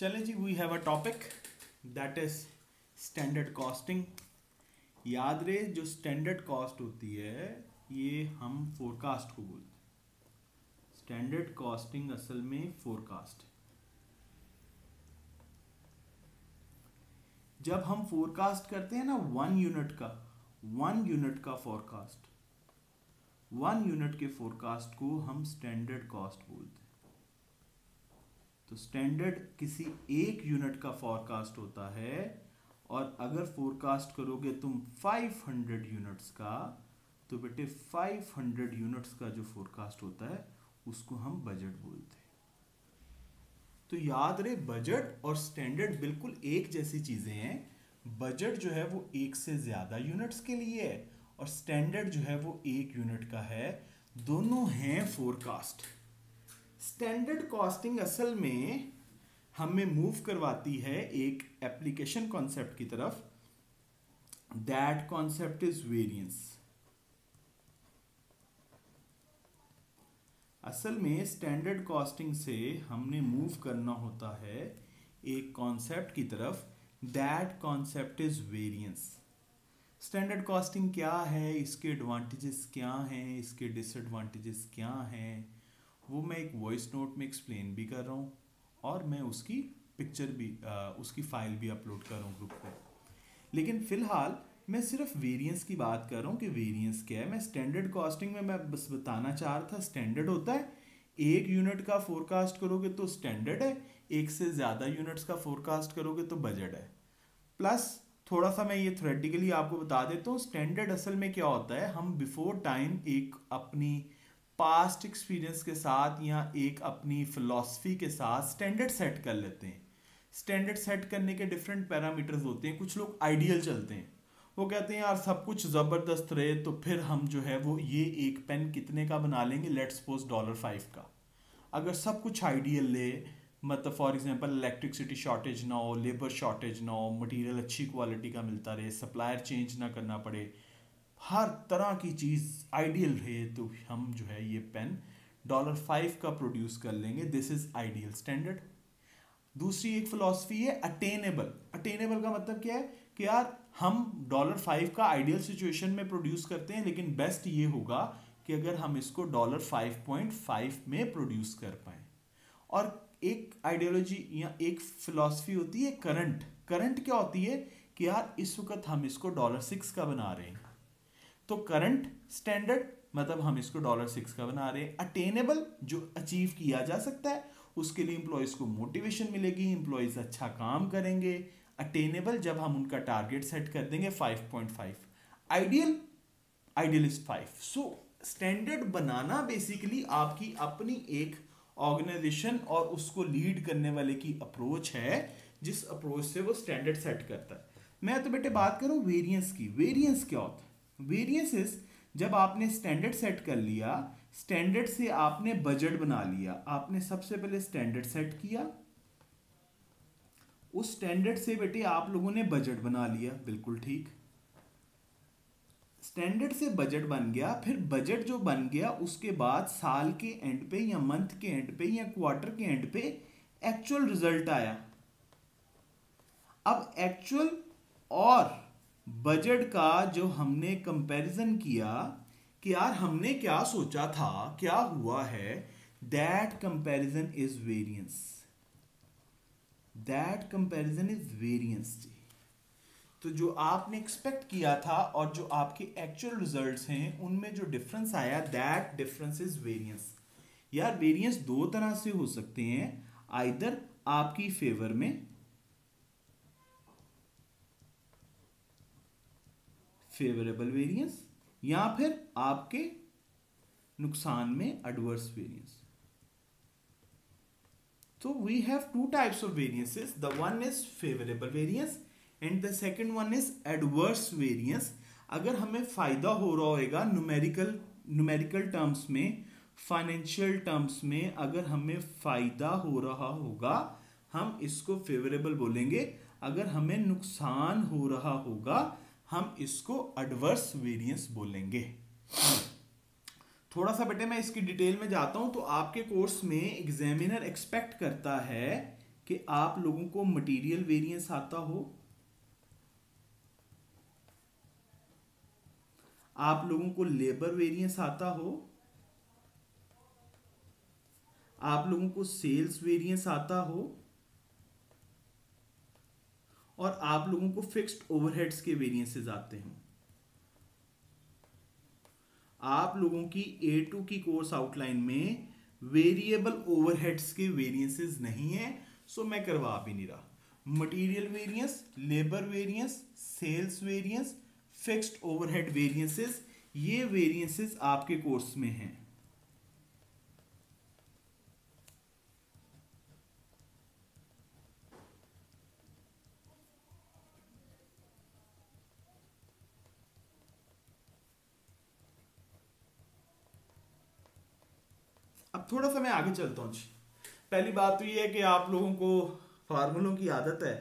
चलें ji, we have a topic that is standard costing. याद रहे, जो स्टैंडर्ड कॉस्ट होती है ये हम फोरकास्ट को बोलते हैं। स्टैंडर्ड कॉस्टिंग असल में फोरकास्ट है। जब हम फोरकास्ट करते हैं ना वन यूनिट का फोरकास्ट, 1 यूनिट के फोरकास्ट को हम स्टैंडर्ड कॉस्ट बोलते हैं। तो स्टैंडर्ड किसी 1 यूनिट का फोरकास्ट होता है, और अगर फोरकास्ट करोगे तुम 500 यूनिट्स का, तो बेटे 500 यूनिट्स का जो फोरकास्ट होता है उसको हम बजट बोलते हैं। तो याद रहे, बजट और स्टैंडर्ड बिल्कुल एक जैसी चीजें हैं। बजट जो है वो 1 से ज्यादा यूनिट्स के लिए है, और स्टैंडर्ड जो है वो 1 यूनिट का है। दोनों हैं फोरकास्ट। स्टैंडर्ड कॉस्टिंग असल में हमें मूव करवाती है एक एप्लीकेशन कॉन्सेप्ट की तरफ। That concept is variance. असल में स्टैंडर्ड कॉस्टिंग से हमने मूव करना होता है एक कॉन्सेप्ट की तरफ। That concept is variance. Standard costing क्या है, इसके एडवांटेजेस क्या हैं, इसके डिसएडवांटेजेस क्या हैं, वो मैं एक वॉइस नोट में एक्सप्लेन भी कर रहा हूँ, और मैं उसकी पिक्चर भी उसकी फाइल भी अपलोड कर रहा हूँ ग्रुप पे। लेकिन फिलहाल मैं सिर्फ वेरिएंस की बात कर रहा हूँ कि वेरिएंस क्या है। मैं स्टैंडर्ड कॉस्टिंग में मैं बस बताना चाह रहा था, स्टैंडर्ड होता है 1 यूनिट का फोरकास्ट करोगे तो स्टैंडर्ड है, 1 से ज़्यादा यूनिट्स का फोरकास्ट करोगे तो बजट है। प्लस थोड़ा सा मैं ये थ्योरेटिकली आपको बता देता हूँ, स्टैंडर्ड असल में क्या होता है, हम बिफोर टाइम एक अपनी पास्ट एक्सपीरियंस के साथ या एक अपनी फिलॉसफी के साथ स्टैंडर्ड सेट कर लेते हैं। स्टैंडर्ड सेट करने के डिफरेंट पैरामीटर्स होते हैं। कुछ लोग आइडियल चलते हैं, वो कहते हैं यार सब कुछ ज़बरदस्त रहे तो फिर हम जो है वो ये एक पेन कितने का बना लेंगे, लेट्स सपोज $5 का। अगर सब कुछ आइडियल ले, मतलब फॉर एग्जांपल इलेक्ट्रिसिटी शॉर्टेज ना हो, लेबर शॉर्टेज ना हो, मटेरियल अच्छी क्वालिटी का मिलता रहे, सप्लायर चेंज ना करना पड़े, हर तरह की चीज़ आइडियल रहे, तो हम जो है ये पेन $5 का प्रोड्यूस कर लेंगे। This is ideal standard. दूसरी एक फिलॉसफी है अटेनेबल। अटेनेबल का मतलब क्या है कि यार हम $5 का आइडियल सिचुएशन में प्रोड्यूस करते हैं, लेकिन बेस्ट ये होगा कि अगर हम इसको $5.5 में प्रोड्यूस कर पाए। और एक आइडियोलॉजी या एक फिलॉसफी होती है करंट। करंट क्या होती है कि यार इस वक्त हम इसको $6 का बना रहे हैं, तो करंट स्टैंडर्ड मतलब हम इसको $6 का बना रहे हैं। अटेनेबल जो अचीव किया जा सकता है, उसके लिए इंप्लॉयज को मोटिवेशन मिलेगी, इंप्लॉयज अच्छा काम करेंगे। अटेनेबल जब हम उनका टारगेट सेट कर देंगे 5.5। Ideal is 5। So standard banana basically आपकी अपनी एक ऑर्गेनाइजेशन और उसको लीड करने वाले की अप्रोच है, जिस अप्रोच से वो स्टैंडर्ड सेट करता है। मैं तो बेटे बात करूं वेरिएंस की। वेरिएंस क्या होता है? वेरिएंस इज जब आपने स्टैंडर्ड सेट कर लिया, स्टैंडर्ड से आपने बजट बना लिया। आपने सबसे पहले स्टैंडर्ड सेट किया, उस स्टैंडर्ड से बेटे आप लोगों ने बजट बना लिया, बिल्कुल ठीक। स्टैंडर्ड से बजट बन गया, फिर बजट जो बन गया उसके बाद साल के एंड पे या मंथ के एंड पे या क्वार्टर के एंड पे एक्चुअल रिजल्ट आया। अब एक्चुअल और बजट का जो हमने कंपैरिजन किया कि यार हमने क्या सोचा था, क्या हुआ है, that comparison is variance. That comparison is variance जी। तो जो आपने एक्सपेक्ट किया था और जो आपके एक्चुअल रिजल्ट्स हैं उनमें जो डिफरेंस आया, दैट डिफरेंस इज वेरिएंस। यार वेरिएंस दो तरह से हो सकते हैं, आइदर आपकी फेवर में, फेवरेबल वेरिएंस, या फिर आपके नुकसान में, एडवर्स वेरिएंस। तो we have two types of variances. The one is favourable variance and the second one is adverse variance. अगर हमें फायदा हो रहा होगा न्यूमेरिकल टर्म्स में, फाइनेंशियल टर्म्स में, अगर हमें फायदा हो रहा होगा हम इसको फेवरेबल बोलेंगे। अगर हमें नुकसान हो रहा होगा हम इसको एडवर्स वेरिएंस बोलेंगे। थोड़ा सा बेटे मैं इसकी डिटेल में जाता हूं। तो आपके कोर्स में एग्जामिनर एक्सपेक्ट करता है कि आप लोगों को मटेरियल वेरिएंस आता हो, आप लोगों को लेबर वेरिएंस आता हो, आप लोगों को सेल्स वेरिएंस आता हो, और आप लोगों को फिक्स्ड ओवरहेड्स के वेरिएंसेस आते हैं। आप लोगों की A2 की कोर्स आउटलाइन में वेरिएबल ओवरहेड्स के वेरिएंसेस नहीं है, सो मैं करवा भी नहीं रहा। Material variance, labour variance, sales variance, fixed overhead variances, ये वेरिएंसेस आपके कोर्स में हैं। अब थोड़ा सा मैं आगे चलता हूँ। पहली बात तो ये है कि आप लोगों को फार्मूलों की आदत है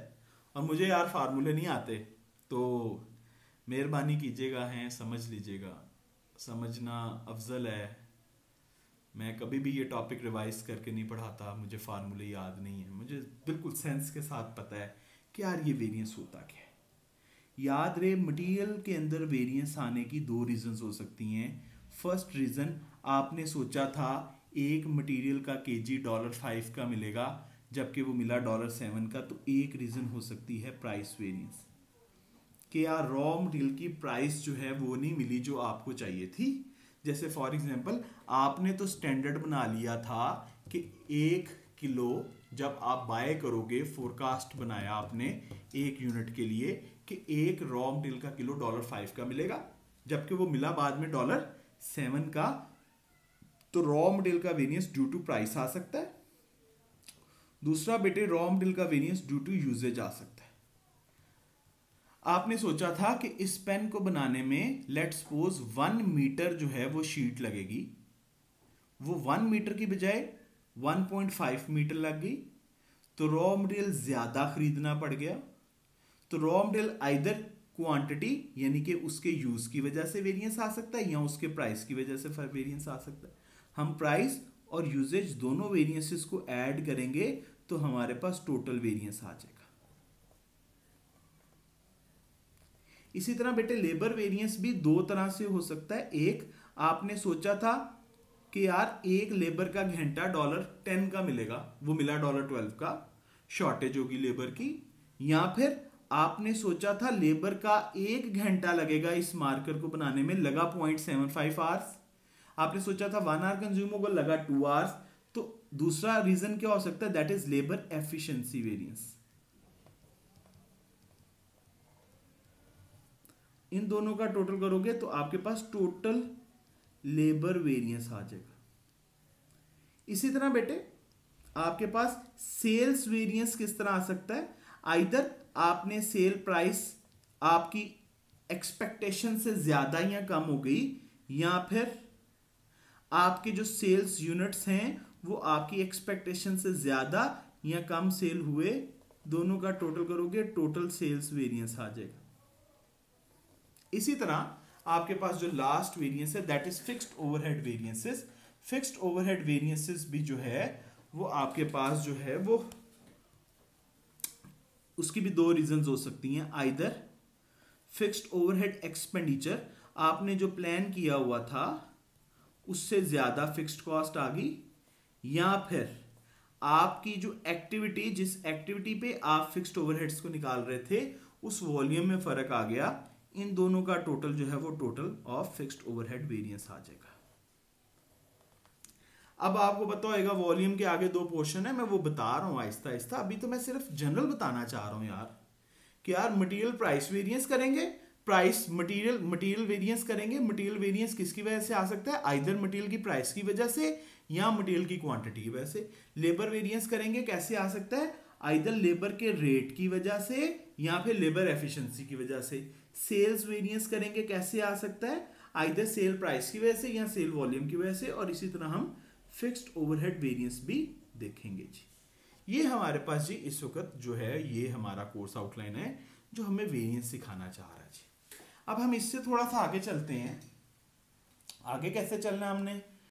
और मुझे यार फार्मूले नहीं आते, तो मेहरबानी कीजिएगा, हैं समझ लीजिएगा, समझना अफजल है। मैं कभी भी ये टॉपिक रिवाइज करके नहीं पढ़ाता, मुझे फार्मूले याद नहीं है, मुझे बिल्कुल सेंस के साथ पता है कि यार ये वेरिएंस होता क्या है। याद रहे, मटेरियल के अंदर वेरिएंस आने की दो रीजंस हो सकती हैं। फर्स्ट रीजन, आपने सोचा था एक मटेरियल का केजी $5 का मिलेगा जबकि वो मिला $7 का, तो एक रीजन हो सकती है प्राइस वेरिएंस, कि यार रॉ मटेरियल की प्राइस जो है वो नहीं मिली जो आपको चाहिए थी। जैसे फॉर एग्जांपल, आपने तो स्टैंडर्ड बना लिया था कि 1 किलो जब आप बाय करोगे, फोरकास्ट बनाया आपने 1 यूनिट के लिए कि एक रॉ मटेरियल का किलो $5 का मिलेगा, जबकि वो मिला बाद में $7 का। तो रॉ मटेरियल का वेरिएंस ड्यू टू प्राइस आ सकता है। दूसरा बेटे, रॉ मटेरियल का वेरिएंस ड्यू टू यूजेज आ सकता है। आपने सोचा था कि इस पेन को बनाने में लेट्स सपोज 1 मीटर जो है वो शीट लगेगी, वो 1 मीटर की बजाय 1.5 मीटर लग गई, तो रॉ मटेरियल ज्यादा खरीदना पड़ गया। तो रॉ मटेरियल आइदर क्वांटिटी यानी कि उसके यूज की वजह से वेरिएंस आ सकता है या उसके प्राइस की वजह से वेरिएंस आ सकता है। हम प्राइस और यूजेज दोनों वेरिएंसेस को ऐड करेंगे तो हमारे पास टोटल वेरिएंस आ जाएगा। इसी तरह बेटे लेबर वेरिएंस भी दो तरह से हो सकता है। एक, आपने सोचा था कि यार एक लेबर का घंटा $10 का मिलेगा, वो मिला $12 का, शॉर्टेज होगी लेबर की। या फिर आपने सोचा था लेबर का 1 घंटा लगेगा इस मार्कर को बनाने में, लगा 0.75 आवर्स। आपने सोचा था 1 आवर कंज्यूम होगा, लगा 2 आवर्स। तो दूसरा रीजन क्या हो सकता है, that is labour efficiency variance. इन दोनों का टोटल करोगे तो आपके पास टोटल लेबर वेरिएंस आ जाएगा। इसी तरह बेटे आपके पास सेल्स वेरिएंस किस तरह आ सकता है, आइदर आपने सेल प्राइस आपकी एक्सपेक्टेशन से ज्यादा या कम हो गई, या फिर आपके जो सेल्स यूनिट्स हैं वो आपकी एक्सपेक्टेशन से ज्यादा या कम सेल हुए, दोनों का टोटल करोगे टोटल सेल्स वेरिएंस आ जाएगा। इसी तरह आपके पास जो लास्ट वेरिएंस है that is fixed overhead variances. Fixed overhead variances भी जो है वो आपके पास जो है वो उसकी भी दो रीजंस हो सकती हैं। आइदर फिक्स्ड ओवरहेड एक्सपेंडिचर, आपने जो प्लान किया हुआ था उससे ज्यादा फिक्स्ड कॉस्ट आ गई, या फिर आपकी जो एक्टिविटी, जिस एक्टिविटी पे आप फिक्स्ड ओवरहेड्स को निकाल रहे थे उस वॉल्यूम में फर्क आ गया। इन दोनों का टोटल जो है वो total of fixed overhead variance आ जाएगा। अब आपको पता होगा वॉल्यूम के आगे दो पोर्शन है, मैं वो बता रहा हूं आहिस्ता आहिस्ता। अभी तो मैं सिर्फ जनरल बताना चाह रहा हूं यार कि यार मटेरियल प्राइस वेरिएंस करेंगे, प्राइस मटेरियल वेरिएंस करेंगे। मटेरियल वेरिएंस किसकी वजह से आ सकता है, आइदर मटेरियल की प्राइस की वजह से या मटेरियल की क्वांटिटी की वजह से। लेबर वेरिएंस करेंगे कैसे आ सकता है, आइदर लेबर के रेट की वजह से या फिर लेबर एफिशिएंसी की वजह से। सेल्स वेरिएंस करेंगे कैसे आ सकता है, आइदर सेल प्राइस की वजह से या सेल वॉल्यूम की वजह से। और इसी तरह हम फिक्स्ड ओवरहेड वेरिएंस भी देखेंगे जी। ये हमारे पास जी इस वक्त जो है ये हमारा कोर्स आउटलाइन है जो हमें वेरिएंस सिखाना चाह रहा है जी। अब हम इससे थोड़ा सा आगे चलते हैं। आगे कैसे चलना है हमने,